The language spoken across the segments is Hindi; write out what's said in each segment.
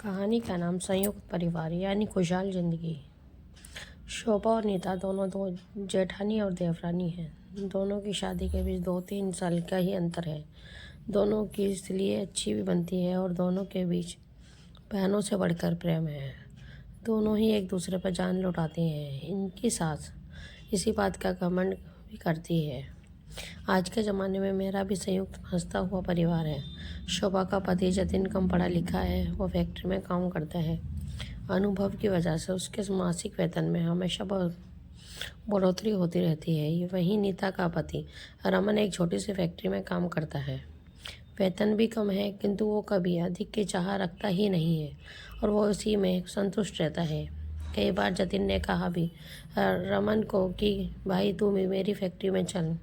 कहानी का नाम संयुक्त परिवार यानी खुशहाल जिंदगी। शोभा और नीता दोनों दो जेठानी और देवरानी हैं। दोनों की शादी के बीच 2-3 साल का ही अंतर है। दोनों की इसलिए अच्छी भी बनती है और दोनों के बीच बहनों से बढ़कर प्रेम है। दोनों ही एक दूसरे पर जान लुटाते हैं। इनकी सास इसी बात का घमंड भी करती है। आज के ज़माने में मेरा भी संयुक्त हंसता हुआ परिवार है। शोभा का पति जतिन कम पढ़ा लिखा है। वो फैक्ट्री में काम करता है। अनुभव की वजह से उसके मासिक वेतन में हमेशा बढ़ोतरी होती रहती है। वहीं नीता का पति रमन एक छोटी सी फैक्ट्री में काम करता है। वेतन भी कम है, किंतु वो कभी अधिक की चाह रखता ही नहीं है और वो उसी में संतुष्ट रहता है। कई बार जतिन ने कहा भी रमन को कि भाई तू मेरी फैक्ट्री में चल।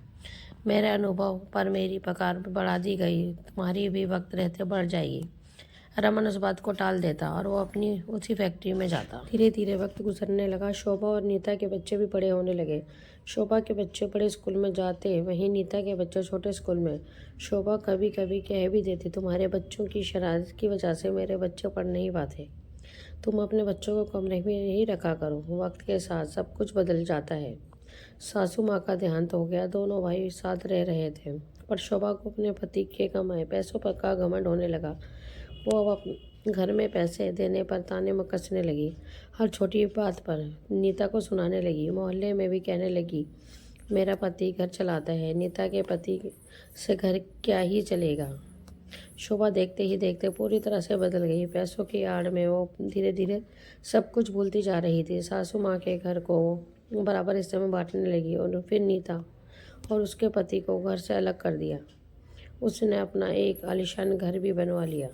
मेरे अनुभव पर मेरी पगार बढ़ा दी गई, तुम्हारी भी वक्त रहते बढ़ जाएगी। रमन उस बात को टाल देता और वो अपनी उसी फैक्ट्री में जाता। धीरे धीरे वक्त गुजरने लगा। शोभा और नीता के बच्चे भी बड़े होने लगे। शोभा के बच्चे बड़े स्कूल में जाते, वहीं नीता के बच्चे छोटे स्कूल में। शोभा कभी कभी कह भी देती, तुम्हारे बच्चों की शरारत की वजह से मेरे बच्चे पढ़ नहीं पाते। तुम अपने बच्चों को कमरे में ही रखा करो। वक्त के साथ सब कुछ बदल जाता है। सासू माँ का देहांत हो गया। दोनों भाई साथ रह रहे थे, पर शोभा को अपने पति के कमाए पैसों पर का घमंड होने लगा। वो अब घर में पैसे देने पर ताने में कसने लगी। हर छोटी बात पर नीता को सुनाने लगी। मोहल्ले में भी कहने लगी, मेरा पति घर चलाता है, नीता के पति से घर क्या ही चलेगा। शोभा देखते ही देखते पूरी तरह से बदल गई। पैसों की आड़ में वो धीरे धीरे सब कुछ भूलती जा रही थी। सासू माँ के घर को बराबर हिस्से में बांटने लगी और फिर नीता और उसके पति को घर से अलग कर दिया। उसने अपना एक आलीशान घर भी बनवा लिया।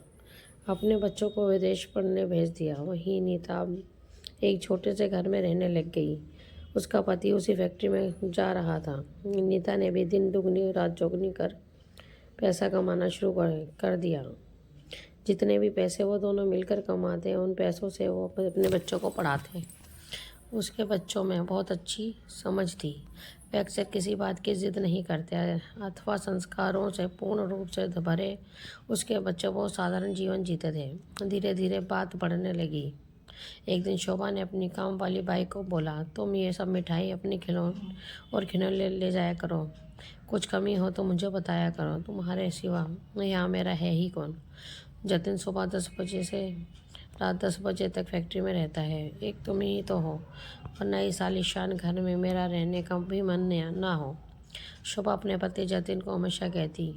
अपने बच्चों को विदेश पढ़ने भेज दिया। वहीं नीता एक छोटे से घर में रहने लग गई। उसका पति उसी फैक्ट्री में जा रहा था। नीता ने भी दिन दुगनी रात चौगनी कर पैसा कमाना शुरू कर दिया। जितने भी पैसे वो दोनों मिलकर कमाते हैं, उन पैसों से वो अपने बच्चों को पढ़ाते हैं। उसके बच्चों में बहुत अच्छी समझ थी। वे अक्सर किसी बात की जिद नहीं करते अथवा संस्कारों से पूर्ण रूप से भरे उसके बच्चे बहुत साधारण जीवन जीते थे। धीरे धीरे बात बढ़ने लगी। एक दिन शोभा ने अपनी काम वाली बाई को बोला, तुम ये सब मिठाई अपने खिलौने ले जाया करो। कुछ कमी हो तो मुझे बताया करो। तुम्हारे सिवा यहाँ मेरा है ही कौन। जतिन सुबह 10 बजे से रात 10 बजे तक फैक्ट्री में रहता है। एक तुम ही तो हो, वरना इस आलीशान घर में मेरा रहने का भी मन ना हो। शोभा अपने पति जतिन को हमेशा कहती,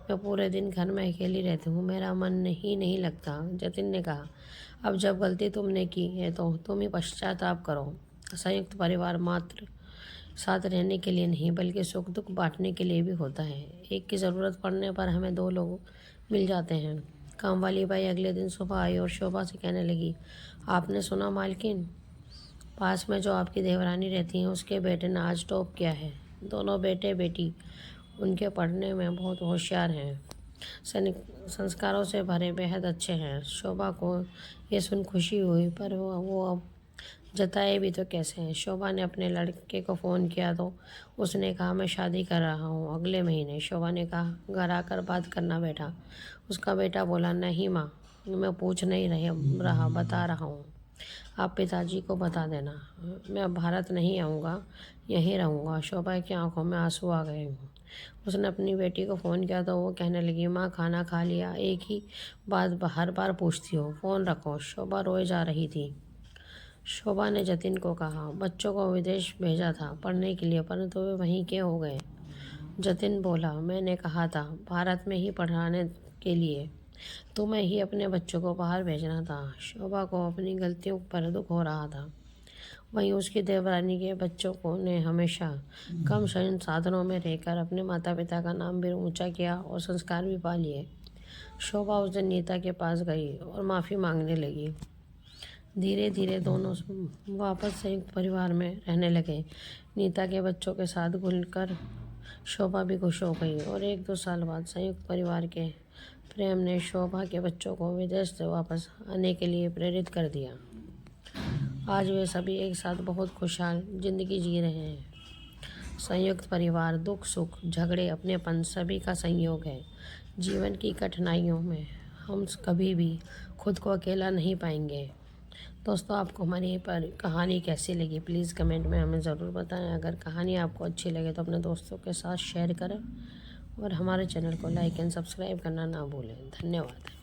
मैं पूरे दिन घर में अकेली रहती हूँ, मेरा मन ही नहीं लगता। जतिन ने कहा, अब जब गलती तुमने की है तो तुम ही पश्चाताप करो। संयुक्त परिवार मात्र साथ रहने के लिए नहीं, बल्कि सुख दुख बांटने के लिए भी होता है। एक की ज़रूरत पड़ने पर हमें 2 लोग मिल जाते हैं। काम वाली बाई अगले दिन सुबह आई और शोभा से कहने लगी, आपने सुना मालकिन, पास में जो आपकी देवरानी रहती हैं उसके बेटे ने आज टॉप किया है। दोनों बेटे बेटी उनके पढ़ने में बहुत होशियार हैं, संस्कारों से भरे, बेहद अच्छे हैं। शोभा को ये सुन खुशी हुई, पर वो अब जताए भी तो कैसे हैं। शोभा ने अपने लड़के को फ़ोन किया तो उसने कहा, मैं शादी कर रहा हूँ अगले महीने। शोभा ने कहा, घर आकर बात करना बेटा। उसका बेटा बोला, नहीं माँ, मैं पूछ नहीं रहा, बता रहा हूँ। आप पिताजी को बता देना, मैं भारत नहीं आऊँगा, यहीं रहूँगा। शोभा की आंखों में आंसू आ गए। उसने अपनी बेटी को फ़ोन किया तो वो कहने लगी, माँ खाना खा लिया, एक ही बात हर बार पूछती हो, फ़ोन रखो। शोभा रोए जा रही थी। शोभा ने जतिन को कहा, बच्चों को विदेश भेजा था पढ़ने के लिए, परंतु वे वहीं के हो गए। जतिन बोला, मैंने कहा था भारत में ही पढ़ाने के लिए, तुम्हें ही अपने बच्चों को बाहर भेजना था। शोभा को अपनी गलतियों पर दुख हो रहा था। वहीं उसकी देवरानी के बच्चों को ने हमेशा कम संसाधनों में रहकर अपने माता पिता का नाम भी ऊंचा किया और संस्कार भी पा लिए। शोभा उस दिन नीता के पास गई और माफ़ी मांगने लगी। धीरे धीरे दोनों वापस संयुक्त परिवार में रहने लगे। नीता के बच्चों के साथ घुलकर शोभा भी खुश हो गई और 1-2 साल बाद संयुक्त परिवार के प्रेम ने शोभा के बच्चों को विदेश से वापस आने के लिए प्रेरित कर दिया। आज वे सभी एक साथ बहुत खुशहाल जिंदगी जी रहे हैं। संयुक्त परिवार दुख सुख झगड़े अपनेपन सभी का संयोग है। जीवन की कठिनाइयों में हम कभी भी खुद को अकेला नहीं पाएंगे। दोस्तों, आपको हमारी ये कहानी कैसी लगी प्लीज़ कमेंट में हमें ज़रूर बताएं। अगर कहानी आपको अच्छी लगे तो अपने दोस्तों के साथ शेयर करें और हमारे चैनल को लाइक एंड सब्सक्राइब करना ना भूलें। धन्यवाद।